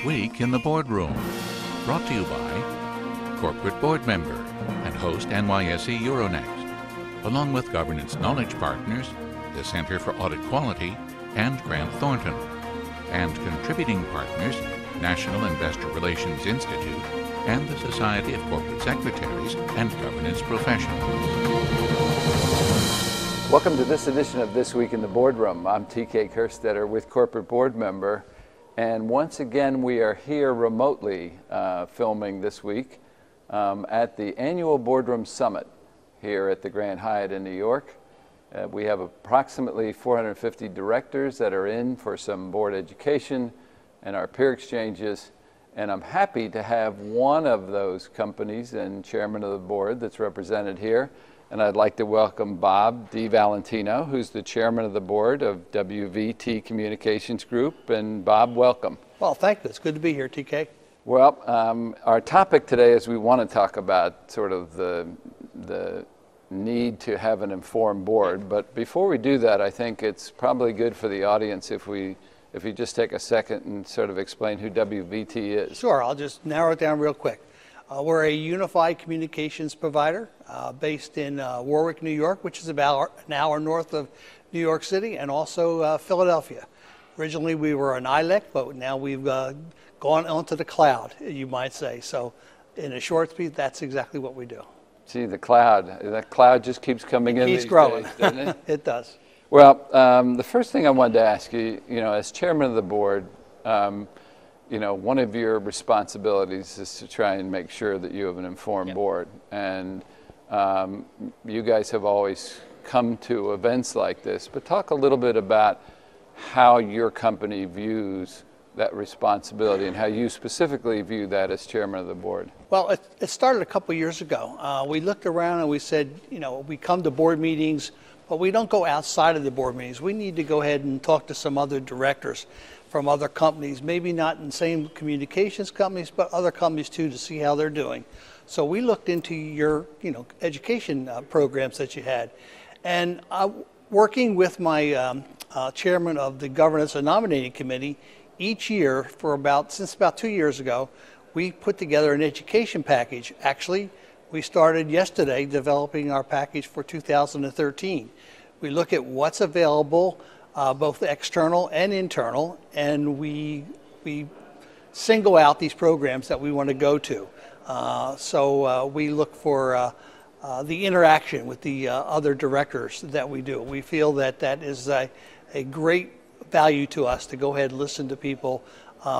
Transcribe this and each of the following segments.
week in the Boardroom, brought to you by corporate board member and host NYSE Euronext, along with governance knowledge partners, the Center for Audit Quality, and Grant Thornton, and contributing partners, National Investor Relations Institute, and the Society of Corporate Secretaries and Governance Professionals. Welcome to this edition of This Week in the Boardroom. I'm TK Kerstetter with corporate board member, and once again we are here remotely filming this week at the annual Boardroom Summit here at the Grand Hyatt in New York. We have approximately 450 directors that are in for some board education and our peer exchanges, and I'm happy to have one of those companies and chairman of the board that's represented here. And I'd like to welcome Bob DeValentino, who's the chairman of the board of WVT Communications Group. And Bob, welcome. Well, thank you. It's good to be here, TK. Well, our topic today is we want to talk about sort of the need to have an informed board. But before we do that, I think it's probably good for the audience if you just take a second and sort of explain who WVT is. Sure. I'll just narrow it down real quick. We're a unified communications provider based in Warwick, New York, which is about an hour north of New York City, and also Philadelphia. Originally, we were an ILEC, but now we've gone onto the cloud, you might say. So in a short speed, that's exactly what we do. See, that cloud just keeps coming in. It keeps growing, days, doesn't it? It does. Well, the first thing I wanted to ask you, as chairman of the board, one of your responsibilities is to try and make sure that you have an informed board. And you guys have always come to events like this, but talk a little bit about how your company views that responsibility and how you specifically view that as chairman of the board. Well, it started a couple years ago. We looked around and we said, we come to board meetings, but we don't go outside of the board meetings. We need to go ahead and talk to some other directors from other companies, maybe not in the same communications companies, but other companies too, to see how they're doing. So we looked into your, education programs that you had, and working with my chairman of the Governance and Nominating Committee, each year since about 2 years ago, we put together an education package. Actually, we started yesterday developing our package for 2013. We look at what's available, both external and internal, and we single out these programs that we want to go to. So we look for the interaction with the other directors that we do. We feel that that is a great value to us to go ahead and listen to people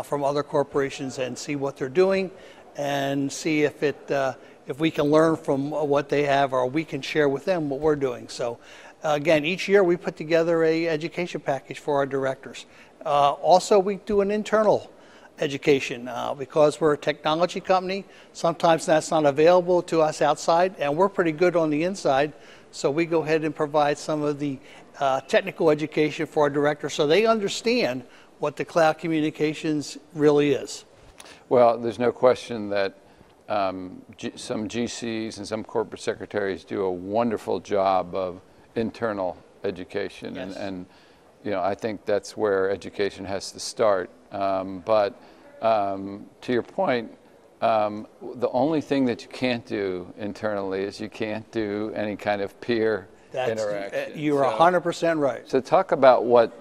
from other corporations and see what they're doing, and see if we can learn from what they have, or we can share with them what we're doing. So again, each year we put together a education package for our directors. Also, we do an internal education because we're a technology company. Sometimes that's not available to us outside, and we're pretty good on the inside. So we go ahead and provide some of the technical education for our directors so they understand what the cloud communications really is. Well, there's no question that some GCs and some corporate secretaries do a wonderful job of internal education. Yes. And I think that's where education has to start. But to your point, the only thing that you can't do internally is you can't do any kind of peer interaction. You are 100% right. So talk about what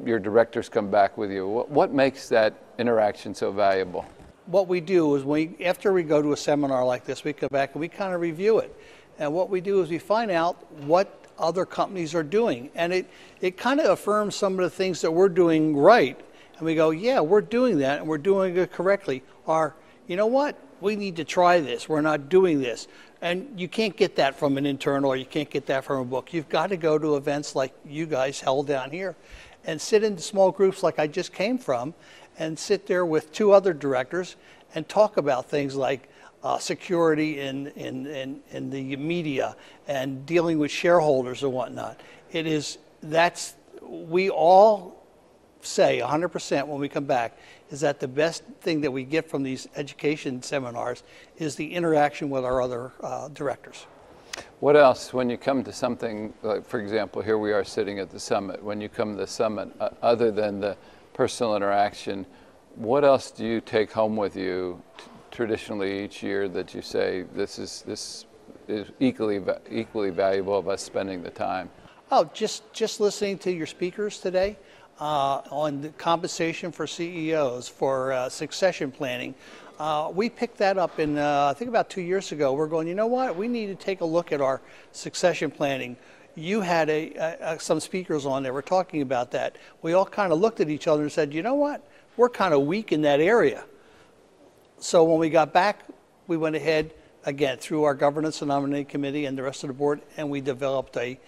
your directors come back with you. What makes that interaction so valuable? What we do is after we go to a seminar like this, we come back and we kind of review it. And what we do is we find out what other companies are doing. And it kind of affirms some of the things that we're doing right. And we go, yeah, we're doing that and we're doing it correctly. Or, you know what? We need to try this. We're not doing this. And you can't get that from an internal, or you can't get that from a book. You've got to go to events like you guys held down here and sit in small groups like I just came from, and sit there with 2 other directors and talk about things like security in the media and dealing with shareholders and whatnot. We all say 100% when we come back is that the best thing that we get from these education seminars is the interaction with our other directors. What else, when you come to something like, for example, here we are sitting at the summit, when you come to the summit, other than the personal interaction, what else do you take home with you traditionally each year that you say this is equally valuable of us spending the time? Oh, just listening to your speakers today on the compensation for CEOs, for succession planning. We picked that up in, I think about 2 years ago. We're going, you know what, we need to take a look at our succession planning. You had some speakers on there, we're talking about that. We all kind of looked at each other and said, you know what, we're kind of weak in that area. So when we got back, we went ahead, again, through our governance and nominating committee and the rest of the board, and we developed a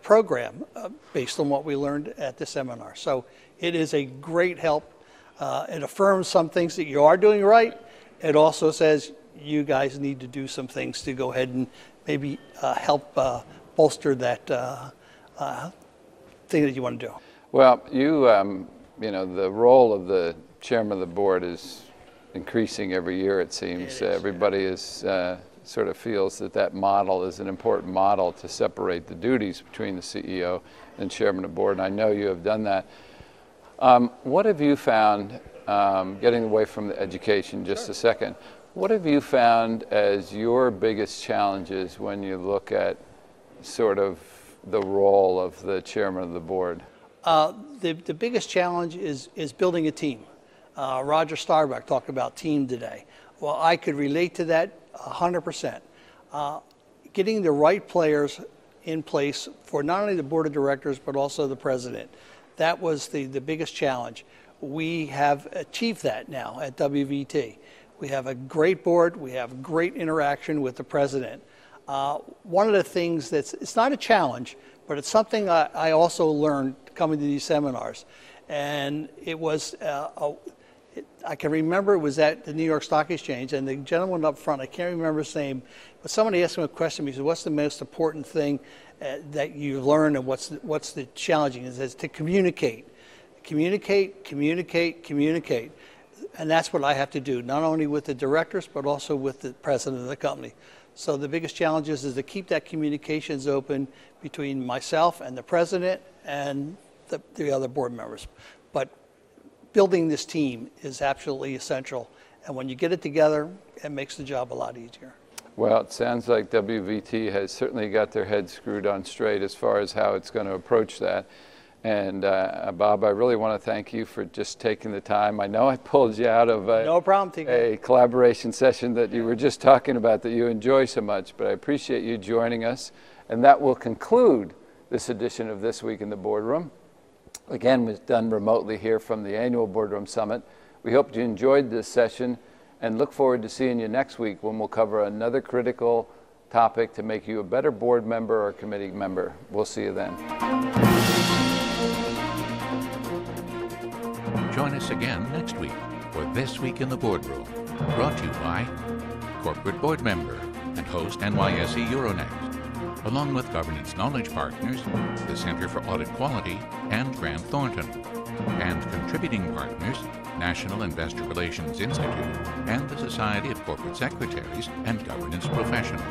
program based on what we learned at the seminar. So it is a great help. It affirms some things that you are doing right. It also says you guys need to do some things to go ahead and maybe help bolster that thing that you want to do. Well, you know, the role of the chairman of the board is increasing every year, it seems. Everybody is sort of feels that model is an important model to separate the duties between the CEO and chairman of the board, and I know you have done that. What have you found, getting away from the education just a second, what have you found as your biggest challenges when you look at sort of the role of the chairman of the board? The biggest challenge is building a team. Roger Starbuck talked about team today. Well, I could relate to that 100%. Getting the right players in place for not only the board of directors, but also the president. That was the biggest challenge. We have achieved that now at WVT. We have a great board. We have great interaction with the president. One of the things it's not a challenge, but it's something I also learned coming to these seminars. And it was, I can remember it was at the New York Stock Exchange, and the gentleman up front, I can't remember his name, but somebody asked him a question. He said, what's the most important thing that you learn, and what's the challenging? He says, to communicate. Communicate, communicate, communicate. And that's what I have to do, not only with the directors, but also with the president of the company. So the biggest challenge is to keep that communications open between myself and the president and the other board members. But building this team is absolutely essential. And when you get it together, it makes the job a lot easier. Well, it sounds like WVT has certainly got their head screwed on straight as far as how it's going to approach that. And Bob, I really want to thank you for just taking the time. I know I pulled you out of no problem, a collaboration session that you were just talking about that you enjoy so much, but I appreciate you joining us. And that will conclude this edition of This Week in the Boardroom. Again, it was done remotely here from the annual Boardroom Summit. We hope you enjoyed this session and look forward to seeing you next week when we'll cover another critical topic to make you a better board member or committee member. We'll see you then. Join us again next week for This Week in the Boardroom, brought to you by Corporate Board Member and host NYSE Euronext, along with Governance Knowledge Partners, the Center for Audit Quality, and Grant Thornton, and contributing partners, National Investor Relations Institute and the Society of Corporate Secretaries and Governance Professionals.